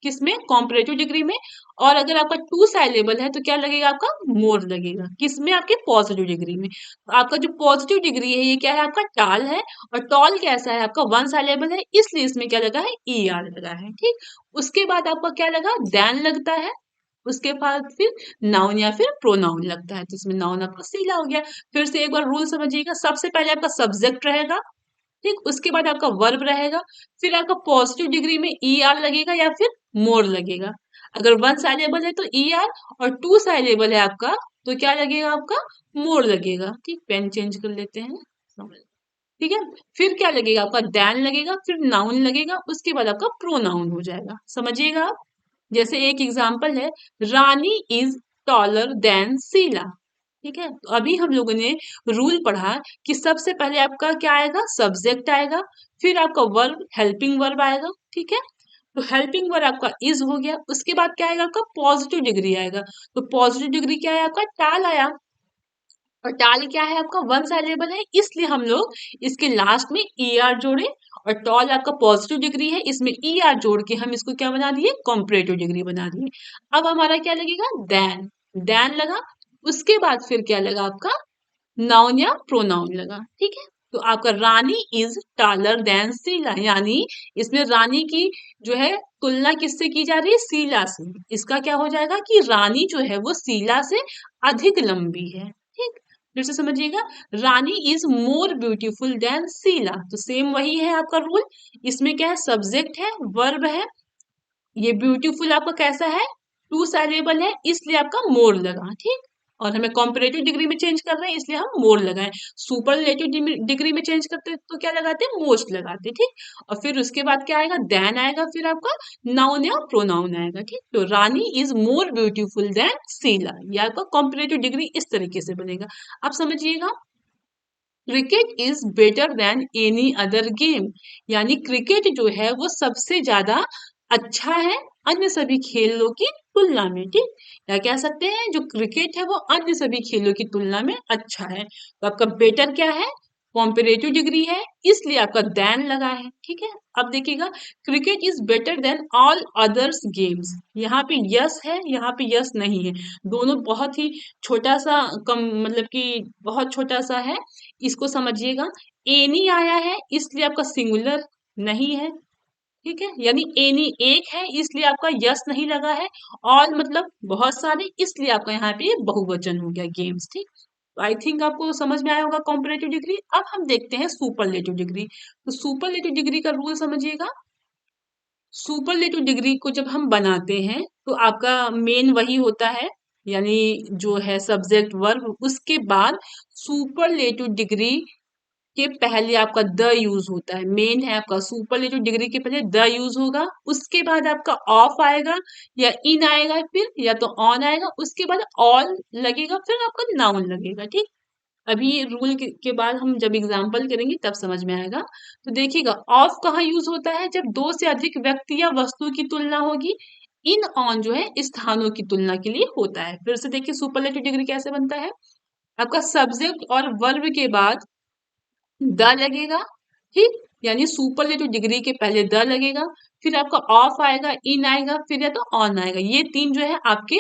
किसमें, कॉम्परेटिव डिग्री में। और अगर आपका टू साइलेबल है तो क्या लगेगा, आपका मोर लगेगा। किसमें, आपके पॉजिटिव डिग्री में। तो आपका जो पॉजिटिव डिग्री है ये क्या है, आपका टाल है। और टॉल कैसा है, आपका वन साइलेबल है, इसलिए इसमें क्या लगा है, ई आर लगा है। ठीक, उसके बाद आपका क्या लगा, देन लगता है। उसके बाद फिर नाउन या फिर प्रोनाउन लगता है, तो इसमें नाउन आपका सीला हो गया। फिर से एक बार रूल समझिएगा, सबसे पहले आपका सब्जेक्ट रहेगा, ठीक, उसके बाद आपका वर्ब रहेगा, फिर आपका पॉजिटिव डिग्री में ई आर लगेगा या फिर मोर लगेगा। अगर वन साइलेबल है तो ई आर, और टू साइलेबल है आपका तो क्या लगेगा, आपका मोर लगेगा। ठीक, पेन चेंज कर लेते हैं। समझ, ठीक है। फिर क्या लगेगा आपका, देन लगेगा, फिर नाउन लगेगा, उसके बाद आपका प्रोनाउन हो जाएगा। समझिएगा आप। जैसे एक एग्जाम्पल है, रानी इज टॉलर देन शीला। ठीक है, तो अभी हम लोगों ने रूल पढ़ा कि सबसे पहले आपका क्या आएगा, सब्जेक्ट आएगा, फिर आपका वर्ब, हेल्पिंग वर्ब आएगा। ठीक है, तो हेल्पिंग वर्ब आपका इज हो गया, उसके बाद क्या आएगा आपका, पॉजिटिव डिग्री आएगा। तो पॉजिटिव डिग्री क्या है आपका, टाल आया। और टाल क्या है आपका, वन साइलेबल है, इसलिए हम लोग इसके लास्ट में ई आर जोड़े। और टॉल आपका पॉजिटिव डिग्री है, इसमें ई आर जोड़ के हम इसको क्या बना दिए, कॉम्परेटिव डिग्री बना दिए। अब हमारा क्या लगेगा, देन। देन लगा, उसके बाद फिर क्या लगा आपका, नाउन या प्रोनाउन लगा। ठीक है, तो आपका रानी इज टालर देन शीला, यानी इसमें रानी की जो है तुलना किससे की जा रही है, शीला से। इसका क्या हो जाएगा कि रानी जो है वो शीला से अधिक लंबी है। ठीक, फिर से समझिएगा, Rani is more beautiful than Sheela, तो सेम वही है आपका रूल। इसमें क्या है, सब्जेक्ट है, वर्ब है, ये ब्यूटीफुल आपका कैसा है, टू साइलेबल है, इसलिए आपका मोर लगा। ठीक, और हमें कॉम्परेटिव डिग्री में चेंज कर रहे हैं, इसलिए हम मोर लगाए। सुपरलेटिव डिग्री में चेंज करते हैं तो क्या लगाते हैं, मोस्ट लगाते हैं। ठीक, और फिर उसके बाद क्या आएगा, देन आएगा, फिर आपका नाउन या प्रोनाउन आएगा। ठीक, तो Rani is more beautiful than Sheela, ये आपका कॉम्परेटिव डिग्री इस तरीके से बनेगा। आप समझिएगा, cricket is better then any other game, यानी क्रिकेट जो है वो सबसे ज्यादा अच्छा है अन्य सभी खेलों की तुलना में। ठीक, या कह सकते हैं जो क्रिकेट है वो अन्य सभी खेलों की तुलना में अच्छा है। तो आपका बेटर क्या है, कॉम्परेटिव डिग्री है, इसलिए आपका देन लगा है। ठीक है, अब देखिएगा, cricket is better then all others games, यहाँ पे यस है, यहाँ पे यस नहीं है, दोनों बहुत ही छोटा सा कम, मतलब कि बहुत छोटा सा है, इसको समझिएगा। एनी आया है इसलिए आपका सिंगुलर नहीं है। ठीक है, यानी एनी एक है इसलिए आपका यस नहीं लगा है। ऑल मतलब बहुत सारे, इसलिए आपका यहाँ पे बहुवचन हो गया, गेम्स। ठीक, तो आई थिंक आपको समझ में आया होगा कॉम्परेटिव डिग्री। अब हम देखते हैं सुपरलेटिव डिग्री। तो सुपरलेटिव डिग्री का रूल समझिएगा। सुपरलेटिव डिग्री को जब हम बनाते हैं तो आपका मेन वही होता है, यानी जो है सब्जेक्ट वर्ब, उसके बाद सुपरलेटिव डिग्री के पहले आपका द यूज होता है। मेन है आपका सुपरलेटिव डिग्री के पहले द यूज होगा, उसके बाद आपका ऑफ आएगा या इन आएगा, फिर या तो ऑन आएगा, उसके बाद ऑल लगेगा, फिर आपका नाउन लगेगा। ठीक, अभी रूल के बाद हम जब एग्जाम्पल करेंगे तब समझ में आएगा। तो देखिएगा, ऑफ कहाँ यूज होता है, जब दो से अधिक व्यक्ति या वस्तु की तुलना होगी। इन ऑन जो है स्थानों की तुलना के लिए होता है। फिर से देखिए सुपरलेटिव डिग्री कैसे बनता है, आपका सब्जेक्ट और वर्ब के बाद द लगेगा। ठीक, यानी सुपरलेटिव डिग्री के पहले द लगेगा, फिर आपका ऑफ आएगा, इन आएगा, फिर या तो ऑन आएगा। ये तीन जो है आपके,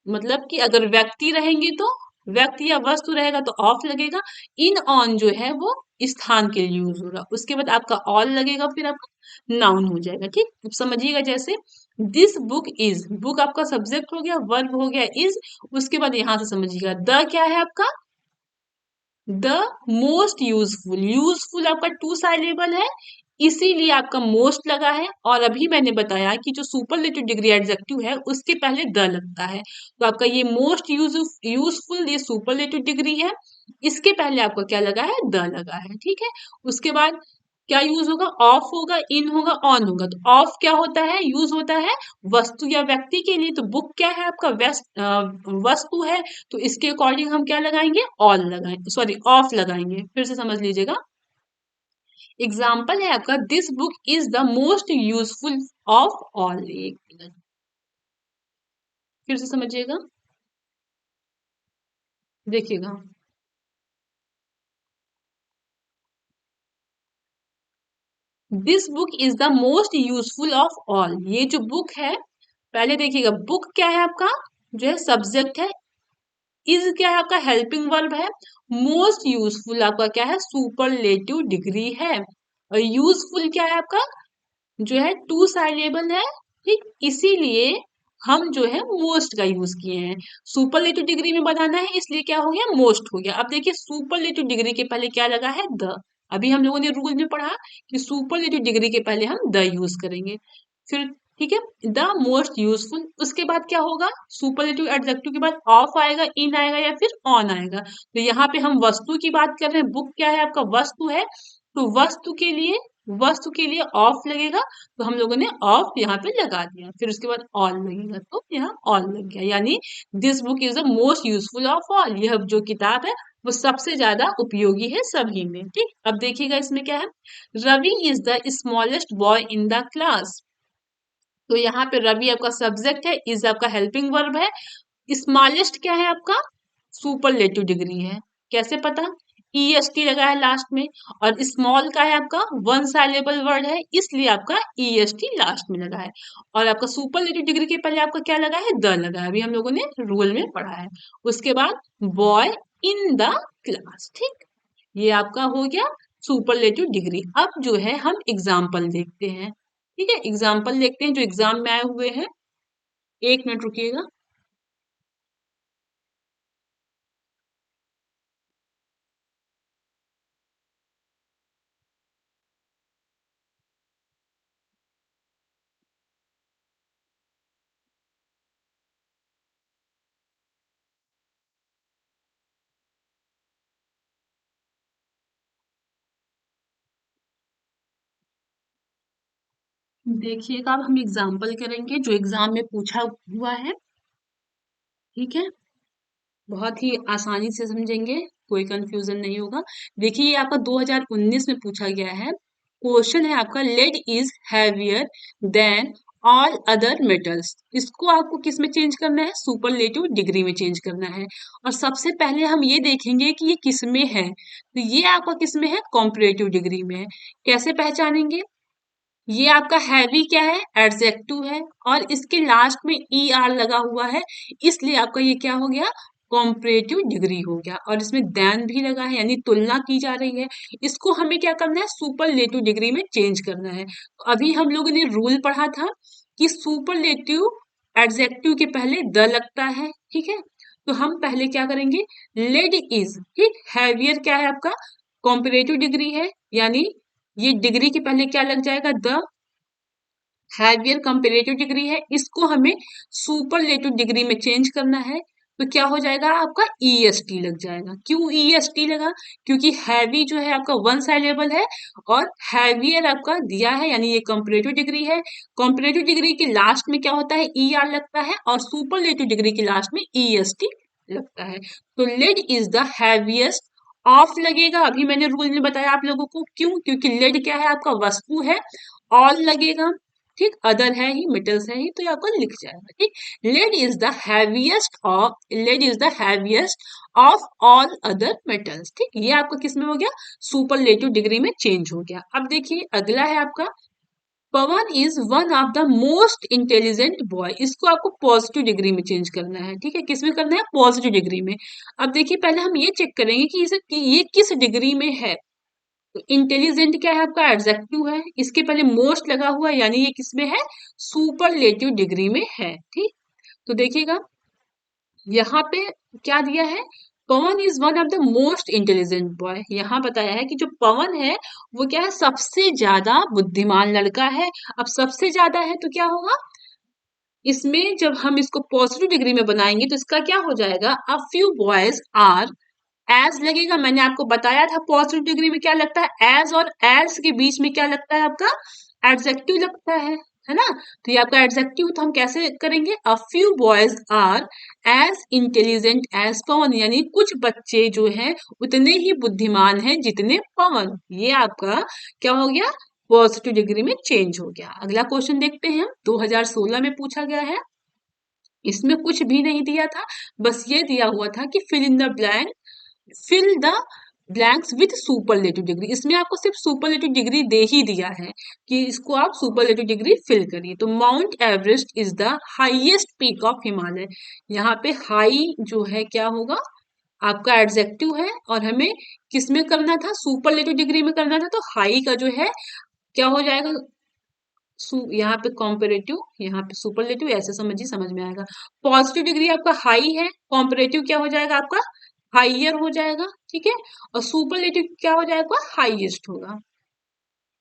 मतलब कि अगर व्यक्ति रहेंगे तो, व्यक्ति या वस्तु रहेगा तो ऑफ लगेगा। इन ऑन जो है वो स्थान के लिए यूज होगा, उसके बाद आपका ऑल लगेगा, फिर आपका नाउन हो जाएगा। ठीक, अब समझिएगा, जैसे दिस बुक इज, बुक आपका सब्जेक्ट हो गया, वर्ब हो गया इज, उसके बाद यहां से समझिएगा द क्या है आपका, द मोस्ट यूजफुल। यूजफुल आपका टू साइलेबल है, इसीलिए आपका मोस्ट लगा है। और अभी मैंने बताया कि जो सुपरलेटिव डिग्री एडजेक्टिव है उसके पहले द लगता है, तो आपका ये मोस्ट यूजफुल ये सुपरलेटिव डिग्री है, इसके पहले आपका क्या लगा है, द लगा है। ठीक है, उसके बाद क्या यूज होगा, ऑफ होगा, इन होगा, ऑन होगा। तो ऑफ क्या होता है, यूज होता है वस्तु या व्यक्ति के लिए, तो बुक क्या है आपका, वस्तु है, तो इसके अकॉर्डिंग हम क्या लगाएंगे, ऑल लगाएंगे, सॉरी ऑफ लगाएंगे। फिर से समझ लीजिएगा, एग्जाम्पल है आपका, this book is the most useful of all. एक मिनट, फिर से समझिएगा, देखिएगा, this book is the most useful of all, ये जो बुक है, पहले देखिएगा बुक क्या है आपका, जो है सब्जेक्ट है, इज क्या है आपका हेल्पिंग वर्ब है, मोस्ट यूजफुल आपका क्या है, सुपरलेटिव डिग्री है, और यूजफुल क्या है आपका, जो है टू साइलेबल है। ठीक, इसीलिए हम जो है मोस्ट का यूज किए हैं। सुपरलेटिव डिग्री में बनाना है इसलिए क्या हो गया, मोस्ट हो गया। अब देखिए सुपरलेटिव डिग्री के पहले क्या लगा है, द। अभी हम लोगों ने रूल में पढ़ा कि सुपरलेटिव डिग्री के पहले हम द यूज करेंगे। फिर ठीक है, द मोस्ट यूजफुल। उसके बाद क्या होगा, सुपरलेटिव एडजेक्टिव के बाद ऑफ आएगा, इन आएगा या फिर ऑन आएगा। तो यहाँ पे हम वस्तु की बात कर रहे हैं, बुक क्या है आपका, वस्तु है, तो वस्तु के लिए ऑफ लगेगा, तो हम लोगों ने ऑफ यहाँ पे लगा दिया, फिर उसके बाद ऑन लगेगा, तो यहाँ ऑन लग गया, यानी this book is the most useful of all, यह जो किताब है वो सबसे ज्यादा उपयोगी है सभी में। ठीक, अब देखिएगा इसमें क्या है, Ravi is the smallest boy in the class. तो यहाँ पे रवि आपका सब्जेक्ट है, इज आपका हेल्पिंग वर्ब है, स्मॉलेस्ट क्या है आपका, सुपरलेटिव डिग्री है। कैसे पता, ईएसटी लगा है लास्ट में, और स्मॉल का है आपका वन साइलेबल वर्ड है, इसलिए आपका ईएसटी लास्ट में लगा है। और आपका सुपरलेटिव डिग्री के पहले आपका क्या लगा है, द लगा है, अभी हम लोगों ने रूल में पढ़ा है। उसके बाद बॉय इन द क्लास। ठीक, ये आपका हो गया सुपरलेटिव डिग्री। अब जो है हम एग्जाम्पल देखते हैं। ठीक है, एग्जाम्पल देखते हैं जो एग्जाम में आए हुए हैं। एक मिनट रुकिएगा। देखिएगा, अब हम एग्जाम्पल करेंगे जो एग्जाम में पूछा हुआ है। ठीक है, बहुत ही आसानी से समझेंगे, कोई कंफ्यूजन नहीं होगा। देखिए, ये आपका 2019 में पूछा गया है। क्वेश्चन है आपका, lead is heavier than all other metals. इसको आपको किस में चेंज करना है, सुपरलेटिव डिग्री में चेंज करना है। और सबसे पहले हम ये देखेंगे कि ये किस में है, तो ये आपका किस में है, कॉम्परेटिव डिग्री में है। कैसे पहचानेंगे, ये आपका हैवी क्या है, एडजेक्टिव है, और इसके लास्ट में ई आर लगा हुआ है, इसलिए आपका ये क्या हो गया, कॉम्परेटिव डिग्री हो गया। और इसमें देन भी लगा है, यानी तुलना की जा रही है। इसको हमें क्या करना है, सुपरलेटिव डिग्री में चेंज करना है। तो अभी हम लोगों ने रूल पढ़ा था कि सुपरलेटिव एडजेक्टिव के पहले द लगता है। ठीक है, तो हम पहले क्या करेंगे, लेड इज, ठीक, हैवियर क्या है आपका, कॉम्परेटिव डिग्री है, यानी ये डिग्री के पहले क्या लग जाएगा, द। हैवियर कंपेरेटिव डिग्री है, इसको हमें सुपरलेटिव डिग्री में चेंज करना है, तो क्या हो जाएगा आपका, ईएसटी लग जाएगा। क्यों ईएसटी लगा, क्योंकि हैवी जो है आपका वन साइलेबल है, और हैवियर आपका दिया है, यानी ये कंपेरेटिव डिग्री है। कंपेरेटिव डिग्री के लास्ट में क्या होता है, ई आर लगता है, और सुपरलेटिव डिग्री के लास्ट में ईएसटी लगता है। तो lead is the heaviest, of लगेगा, अभी मैंने रूल में बताया आप लोगों को, क्यों, क्योंकि लेड क्या है आपका वस्तु है। ऑल लगेगा, ठीक, अदर है ही, मेटल्स है ही, तो ये आपको लिख जाएगा। ठीक, lead is the heaviest of all other metals. ठीक, ये आपका किस में हो गया, सुपरलेटिव डिग्री में चेंज हो गया। अब देखिए अगला है आपका, Pawan is one of the most intelligent boy. इसको आपको पॉजिटिव डिग्री में चेंज करना है। ठीक है, किस में करना है, पॉजिटिव डिग्री में। अब देखिए पहले हम ये चेक करेंगे कि ये किस डिग्री में है। तो इंटेलिजेंट क्या है आपका, एडजेक्टिव है, इसके पहले मोस्ट लगा हुआ है, यानी ये किसमें है, सुपरलेटिव डिग्री में है। ठीक, तो देखिएगा यहाँ पे क्या दिया है, Pawan is one of the most intelligent boy. यहाँ बताया है कि जो पवन है वो क्या है, सबसे ज्यादा बुद्धिमान लड़का है। अब सबसे ज्यादा है तो क्या होगा, इसमें जब हम इसको पॉजिटिव डिग्री में बनाएंगे तो इसका क्या हो जाएगा, a few boys are, as लगेगा, मैंने आपको बताया था पॉजिटिव डिग्री में क्या लगता है, एज, और एज के बीच में क्या लगता है आपका, एडजेक्टिव लगता है ना। तो ये आपका एडजेक्टिव, तो हम कैसे करेंगे, a few boys are as intelligent as Pawan, यानी कुछ बच्चे जो हैं उतने ही बुद्धिमान हैं जितने पवन। ये आपका क्या हो गया, पॉजिटिव डिग्री में चेंज हो गया। अगला क्वेश्चन देखते हैं, 2016 में पूछा गया है। इसमें कुछ भी नहीं दिया था, बस ये दिया हुआ था कि fill the blanks with superlative degree. इसमें आपको सिर्फ सुपरलेटिव डिग्री दे ही दिया है कि इसको आप सुपरलेटिव डिग्री फिल करिए। तो mount Everest is the highest peak of Himalaya. यहाँ पे हाई जो है क्या होगा, आपका एडजेक्टिव है, और हमें किसमें करना था, सुपरलेटिव डिग्री में करना था, तो हाई का जो है क्या हो जाएगा, यहाँ पे कॉम्पेरेटिव, यहाँ पे सुपरलेटिव, ऐसे समझिए, समझ में आएगा। पॉजिटिव डिग्री आपका हाई है, कॉम्पेरेटिव क्या हो जाएगा आपका, हाइयर हो जाएगा। ठीक है, और सुपरलेटिव क्या हो जाएगा, हाईएस्ट होगा।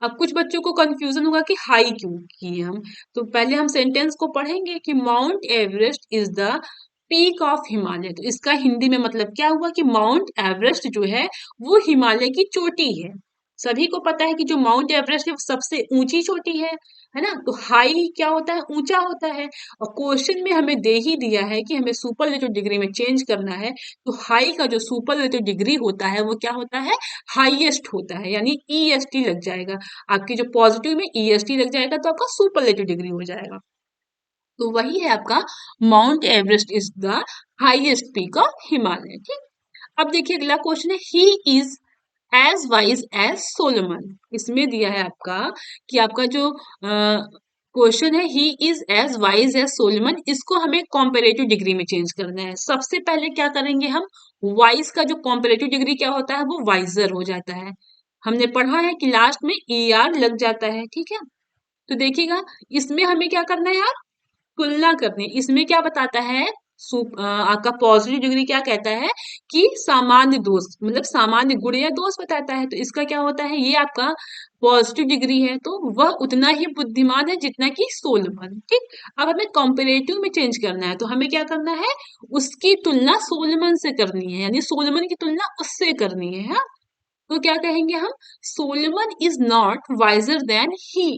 अब कुछ बच्चों को कंफ्यूजन होगा कि हाई क्यों किए हम। तो पहले हम सेंटेंस को पढ़ेंगे कि mount Everest is the peak of Himalaya. तो इसका हिंदी में मतलब क्या हुआ कि माउंट एवरेस्ट जो है वो हिमालय की चोटी है। सभी को पता है कि जो माउंट एवरेस्ट है वो सबसे ऊंची चोटी है ना। तो हाई क्या होता है, ऊंचा होता है। और क्वेश्चन में हमें दे ही दिया है कि हमें सुपरलेटिव डिग्री में चेंज करना है। तो हाई का जो सुपरलेटिव डिग्री होता है वो क्या होता है, हाईएस्ट होता है, यानी ईएसटी लग जाएगा। आपकी जो पॉजिटिव में ईएसटी लग जाएगा तो आपका सुपरलेटिव डिग्री हो जाएगा। तो वही है आपका Mount Everest is the highest peak of Himalaya. ठीक। अब देखिए अगला क्वेश्चन है, he is as wise as Solomon. इसमें दिया है आपका कि आपका जो क्वेश्चन है he is as wise as Solomon, इसको हमें कॉम्पेरेटिव डिग्री में चेंज करना है। सबसे पहले क्या करेंगे हम, वाइज का जो कॉम्पेरेटिव डिग्री क्या होता है वो वाइजर हो जाता है। हमने पढ़ा है कि लास्ट में ER लग जाता है, ठीक है। तो देखिएगा इसमें हमें क्या करना है यार, तुलना करनी। इसमें क्या बताता है, आपका पॉजिटिव डिग्री क्या कहता है कि सामान्य दोष, मतलब सामान्य गुण या दोष बताता है। तो इसका क्या होता है, ये आपका पॉजिटिव डिग्री है तो वह उतना ही बुद्धिमान है जितना कि सोलमन। ठीक। अब हमें कॉम्पेरेटिव में चेंज करना है तो हमें क्या करना है, उसकी तुलना सोलमन से करनी है, यानी सोलमन की तुलना उससे करनी है। हाँ? तो क्या कहेंगे हम, Solomon is not wiser than he,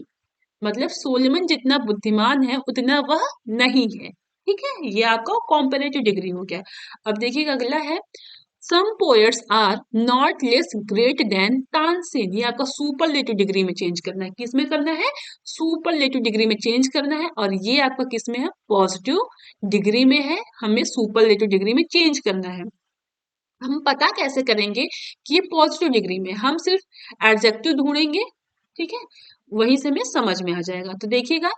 मतलब सोलेमन जितना बुद्धिमान है उतना वह नहीं है। ठीक है, ये आपका कॉम्पेरेटिव डिग्री हो गया। अब देखिएगा अगला है, some poets are not less great than Tansen. ये आपका सुपरलेटिव डिग्री में चेंज करना है। किस में करना है, सुपरलेटिव डिग्री में चेंज करना है। और ये आपका किस में है, पॉजिटिव डिग्री में है, हमें सुपरलेटिव डिग्री में चेंज करना है। हम पता कैसे करेंगे कि ये पॉजिटिव डिग्री में, हम सिर्फ एडजेक्टिव ढूंढेंगे, ठीक है, वहीं से हमें समझ में आ जाएगा। तो देखिएगा,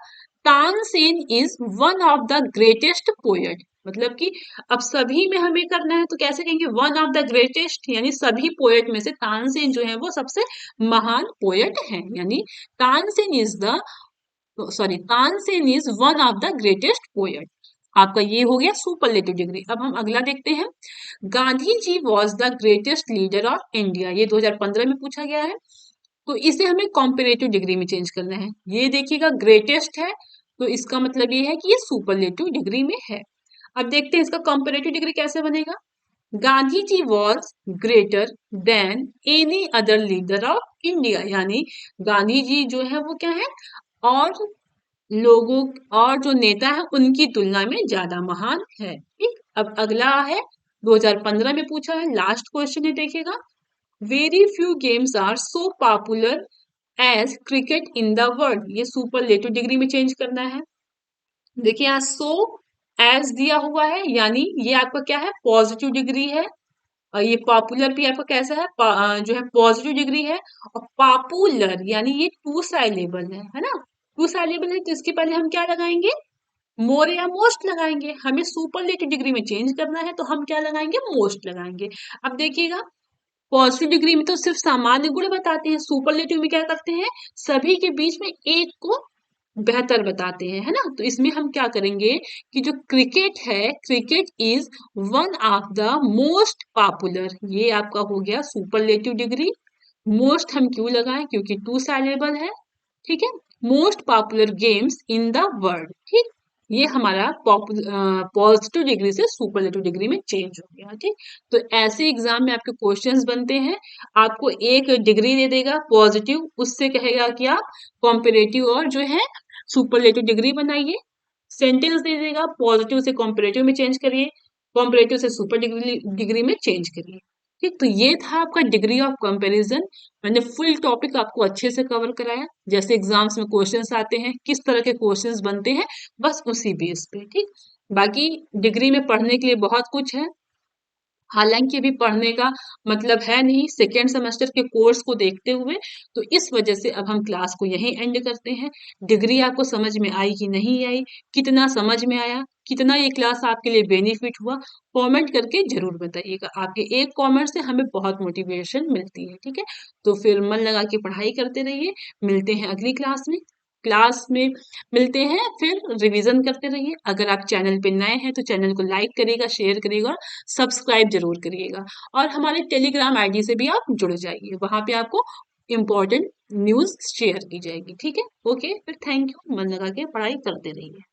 Tansen is one of the greatest poet, मतलब कि अब सभी में हमें करना है तो कैसे कहेंगे, वन ऑफ द ग्रेटेस्ट, यानी सभी पोएट में से तानसेन जो है वो सबसे महान पोएट है, यानी Tansen is the, sorry, Tansen is one of the greatest poet. आपका ये हो गया सुपरलेटिव डिग्री। अब हम अगला देखते हैं, Gandhi ji was the greatest leader of India. ये 2015 में पूछा गया है। तो इसे हमें कॉम्पेरेटिव डिग्री में चेंज करना है। ये देखिएगा ग्रेटेस्ट है तो इसका मतलब ये है कि ये सुपरलेटिव डिग्री में है। अब देखते हैं इसका कॉम्पेरेटिव डिग्री कैसे बनेगा। Gandhi ji was greater than any other leader of India, यानी गांधी जी जो है वो क्या है, और लोगों और जो नेता है उनकी तुलना में ज्यादा महान है। ठीक। अब अगला है 2015 में पूछा है, लास्ट क्वेश्चन है, देखिएगा, very few games are so popular as cricket in the world. ये सुपरलेटिव डिग्री में चेंज करना है। देखिए यहाँ सो एज दिया हुआ है, यानी ये आपका क्या है, पॉजिटिव डिग्री है। और ये पॉपुलर भी आपका कैसा है, जो है पॉजिटिव डिग्री है। और पॉपुलर यानी ये टू साइलेबल है ना। टू साइलेबल है तो इसके पहले हम क्या लगाएंगे, मोर या मोस्ट लगाएंगे। हमें सुपरलेटिव डिग्री में चेंज करना है तो हम क्या लगाएंगे, मोस्ट लगाएंगे। अब देखिएगा, पॉजिटिव डिग्री में तो सिर्फ सामान्य गुण बताते हैं, सुपरलेटिव में क्या करते हैं, सभी के बीच में एक को बेहतर बताते हैं, है ना। तो इसमें हम क्या करेंगे कि जो क्रिकेट है, cricket is one of the most popular, ये आपका हो गया सुपरलेटिव डिग्री। मोस्ट हम क्यों लगाएं, क्योंकि टू साइलेबल है, ठीक है। Most popular games in the world. ठीक। ये हमारा पॉजिटिव डिग्री से सुपरलेटिव डिग्री में चेंज हो गया। ठीक। तो ऐसे एग्जाम में आपके क्वेश्चंस बनते हैं, आपको एक डिग्री दे देगा पॉजिटिव, उससे कहेगा कि आप कॉम्पेरेटिव और जो है सुपरलेटिव डिग्री बनाइए। सेंटेंस दे देगा, पॉजिटिव से कॉम्पेरेटिव में चेंज करिए, कॉम्पेरेटिव से सुपर डिग्री डिग्री में चेंज करिए। ठीक। तो ये था आपका डिग्री ऑफ कंपैरिजन। मैंने फुल टॉपिक आपको अच्छे से कवर कराया, जैसे एग्जाम्स में क्वेश्चंस आते हैं किस तरह के क्वेश्चंस बनते हैं, बस उसी बेस पे। ठीक। बाकी डिग्री में पढ़ने के लिए बहुत कुछ है, हालांकि अभी पढ़ने का मतलब है नहीं, सेकेंड सेमेस्टर के कोर्स को देखते हुए, तो इस वजह से अब हम क्लास को यहीं एंड करते हैं। डिग्री आपको समझ में आई कि नहीं आई, कितना समझ में आया, कितना ये क्लास आपके लिए बेनिफिट हुआ, कमेंट करके जरूर बताइएगा। आपके एक कमेंट से हमें बहुत मोटिवेशन मिलती है, ठीक है। तो फिर मन लगा के पढ़ाई करते रहिए, मिलते हैं अगली क्लास में मिलते हैं, फिर रिवीजन करते रहिए। अगर आप चैनल पे नए हैं तो चैनल को लाइक करिएगा, शेयर करिएगा, सब्सक्राइब जरूर करिएगा। और हमारे टेलीग्राम आईडी से भी आप जुड़ जाइए, वहां पे आपको इम्पोर्टेंट न्यूज़ शेयर की जाएगी। ठीक है? ओके, फिर थैंक यू। मन लगा के पढ़ाई करते रहिए।